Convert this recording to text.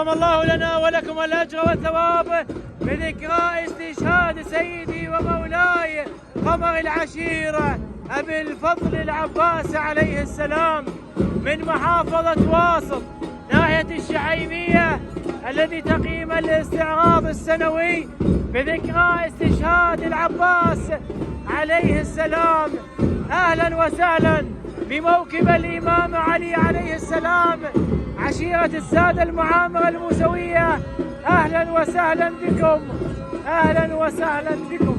الله لنا ولكم الأجر والثواب بذكرى استشهاد سيدي ومولاي قمر العشيرة أبي الفضل العباس عليه السلام من محافظة واسط ناحية الشعيمية، الذي تقيم الاستعراض السنوي بذكرى استشهاد العباس عليه السلام. أهلا وسهلا بموكب الإمام علي عليه السلام، عشيرة السادة المعامرة الموسوية، أهلا وسهلا بكم، أهلا وسهلا بكم.